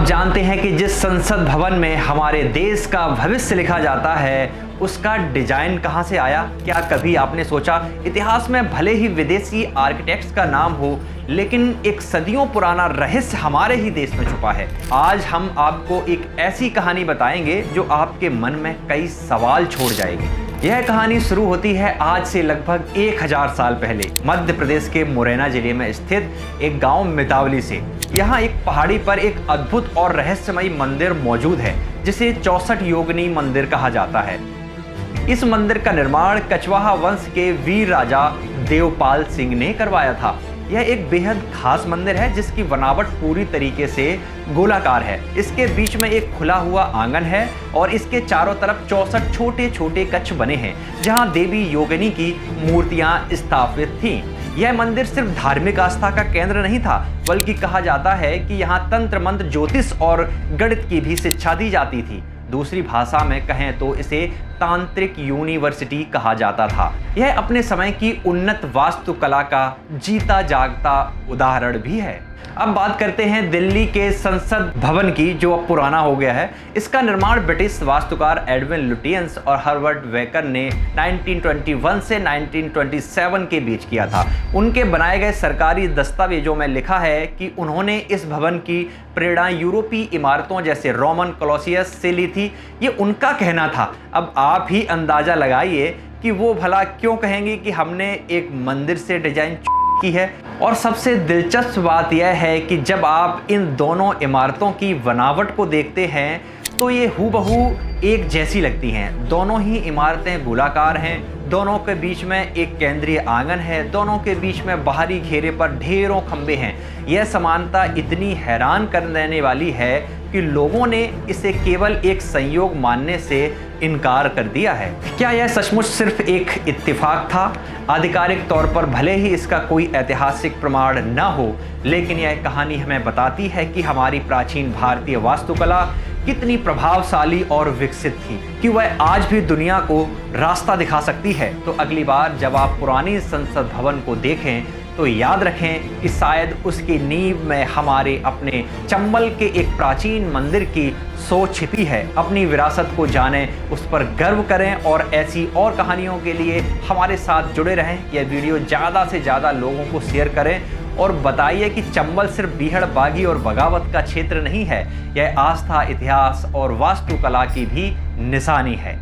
आप जानते हैं कि जिस संसद भवन में हमारे देश का भविष्य लिखा जाता है, उसका डिजाइन कहां से आया? क्या कभी आपने सोचा? इतिहास में भले ही विदेशी आर्किटेक्ट्स का नाम हो, लेकिन एक सदियों पुराना रहस्य हमारे ही देश में छुपा है। आज हम आपको एक ऐसी कहानी बताएंगे जो आपके मन में कई सवाल छोड़ जाएगी। यह कहानी शुरू होती है आज से लगभग 1000 साल पहले, मध्य प्रदेश के मुरैना जिले में स्थित एक गांव मितावली से। यहाँ एक पहाड़ी पर एक अद्भुत और रहस्यमयी मंदिर मौजूद है, जिसे 64 योगिनी मंदिर कहा जाता है। इस मंदिर का निर्माण कछवाहा वंश के वीर राजा देवपाल सिंह ने करवाया था। यह एक बेहद खास मंदिर है जिसकी बनावट पूरी तरीके से गोलाकार है। इसके बीच में एक खुला हुआ आंगन है और इसके चारों तरफ 64 छोटे छोटे कक्ष बने हैं, जहां देवी योगिनी की मूर्तियां स्थापित थीं। यह मंदिर सिर्फ धार्मिक आस्था का केंद्र नहीं था, बल्कि कहा जाता है कि यहाँ तंत्र मंत्र, ज्योतिष और गणित की भी शिक्षा दी जाती थी। दूसरी भाषा में कहें तो इसे तांत्रिक यूनिवर्सिटी कहा जाता था। यह अपने समय की उन्नत वास्तुकला का जीता जागता उदाहरण भी है। अब बात करते हैं दिल्ली के संसद भवन की, जो अब पुराना हो गया है। इसका निर्माण ब्रिटिश वास्तुकार एडविन लुटियंस और हर्बर्ट वेकर ने 1921 से 1927 के बीच किया था। उनके बनाए गए सरकारी दस्तावेजों में लिखा है कि उन्होंने इस भवन की प्रेरणा यूरोपीय इमारतों जैसे रोमन कोलोसियस से ली थी। ये उनका कहना था। अब आप ही अंदाजा लगाइए कि वो भला क्यों कहेंगे कि हमने एक मंदिर से डिजाइन की है। और सबसे दिलचस्प बात यह है कि जब आप इन दोनों इमारतों की बनावट को देखते हैं तो ये हूबहू एक जैसी लगती हैं। दोनों ही इमारतें गोलाकार हैं, दोनों के बीच में एक केंद्रीय आंगन है, दोनों के बीच में बाहरी घेरे पर ढेरों खंभे हैं। यह समानता इतनी हैरान कर देने वाली है कि लोगों ने इसे केवल एक संयोग मानने से इनकार कर दिया है। क्या यह सचमुच सिर्फ एक इत्तेफाक था? आधिकारिक तौर पर भले ही इसका कोई ऐतिहासिक प्रमाण न हो, लेकिन यह कहानी हमें बताती है कि हमारी प्राचीन भारतीय वास्तुकला कितनी प्रभावशाली और विकसित थी, कि वह आज भी दुनिया को रास्ता दिखा सकती है। तो अगली बार जब आप पुरानी संसद भवन को देखें तो याद रखें कि शायद उसकी नींव में हमारे अपने चंबल के एक प्राचीन मंदिर की सोच छिपी है। अपनी विरासत को जानें, उस पर गर्व करें और ऐसी और कहानियों के लिए हमारे साथ जुड़े रहें। यह वीडियो ज़्यादा से ज़्यादा लोगों को शेयर करें और बताइए कि चंबल सिर्फ बीहड़, बागी और बगावत का क्षेत्र नहीं है, यह आस्था, इतिहास और वास्तुकला की भी निशानी है।